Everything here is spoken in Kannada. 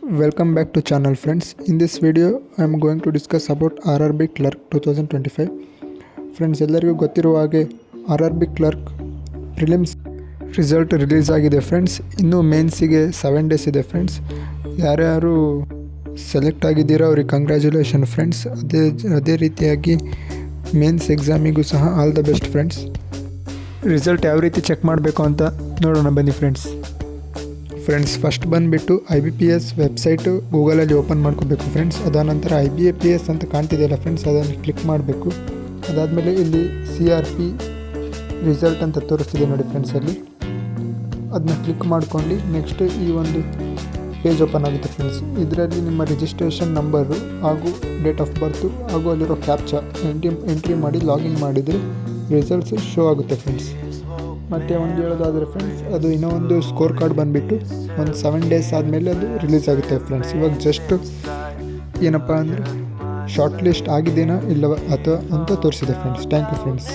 Welcome back to channel friends. In this video I am going to discuss about RRB Clerk 2025. Friends ಎಲ್ಲರಿಗೂ ಗೊತ್ತಿರುವ ಹಾಗೆ RRB Clerk prelims result release ಆಗಿದೆ ಫ್ರೆಂಡ್ಸ್. ಇನ್ನೂ ಮೇನ್ಸಿಗೆ 7 ಡೇಸ್ ಇದೆ ಫ್ರೆಂಡ್ಸ್. ಯಾರ್ಯಾರು ಸೆಲೆಕ್ಟ್ ಆಗಿದ್ದೀರಾ ಅವ್ರಿಗೆ ಕಂಗ್ರ್ಯಾಚುಲೇಷನ್ ಫ್ರೆಂಡ್ಸ್. ಅದೇ ರೀತಿಯಾಗಿ ಮೇನ್ಸ್ ಎಕ್ಸಾಮಿಗೂ ಸಹ all the best friends. Result ಯಾವ ರೀತಿ ಚೆಕ್ ಮಾಡಬೇಕು ಅಂತ ನೋಡೋಣ ಬನ್ನಿ ಫ್ರೆಂಡ್ಸ್. ಫಸ್ಟ್ ಬಂದುಬಿಟ್ಟು IBPS ವೆಬ್ಸೈಟು ಗೂಗಲಲ್ಲಿ ಓಪನ್ ಮಾಡ್ಕೋಬೇಕು ಫ್ರೆಂಡ್ಸ್. ಅದಾನಂತರ IBPS ಅಂತ ಕಾಣ್ತಿದೆಯಲ್ಲ ಫ್ರೆಂಡ್ಸ್, ಅದನ್ನು ಕ್ಲಿಕ್ ಮಾಡಬೇಕು. ಅದಾದಮೇಲೆ ಇಲ್ಲಿ CRP ರಿಸಲ್ಟ್ ಅಂತ ತೋರಿಸ್ತಿದೆ ನೋಡಿ ಫ್ರೆಂಡ್ಸ್, ಅಲ್ಲಿ ಅದನ್ನ ಕ್ಲಿಕ್ ಮಾಡ್ಕೊಂಡು ನೆಕ್ಸ್ಟ್ ಈ ಒಂದು ಪೇಜ್ ಓಪನ್ ಆಗುತ್ತೆ ಫ್ರೆಂಡ್ಸ್. ಇದರಲ್ಲಿ ನಿಮ್ಮ ರಿಜಿಸ್ಟ್ರೇಷನ್ ನಂಬರು ಹಾಗೂ ಡೇಟ್ ಆಫ್ ಬರ್ತು ಹಾಗೂ ಅಲ್ಲಿರೋ ಕ್ಯಾಪ್ಚಾ ಎಂಟ್ರಿ ಮಾಡಿ ಲಾಗಿನ್ ಮಾಡಿದರೆ ರಿಸಲ್ಟ್ಸ್ ಶೋ ಆಗುತ್ತೆ ಫ್ರೆಂಡ್ಸ್. ಮತ್ತು ಒಂದು ಹೇಳೋದಾದರೆ ಫ್ರೆಂಡ್ಸ್, ಅದು ಇನ್ನೂ ಒಂದು ಸ್ಕೋರ್ ಕಾರ್ಡ್ ಬಂದುಬಿಟ್ಟು ಒಂದು 7 ಡೇಸ್ ಆದಮೇಲೆ ಅದು ರಿಲೀಸ್ ಆಗುತ್ತೆ ಫ್ರೆಂಡ್ಸ್. ಇವಾಗ ಜಸ್ಟ್ ಏನಪ್ಪ ಅಂದರೆ ಶಾರ್ಟ್ ಲಿಸ್ಟ್ ಆಗಿದೆಯಾ ಇಲ್ಲವ ಅಥವಾ ಅಂತ ತೋರಿಸಿದೆ ಫ್ರೆಂಡ್ಸ್. Thank you friends.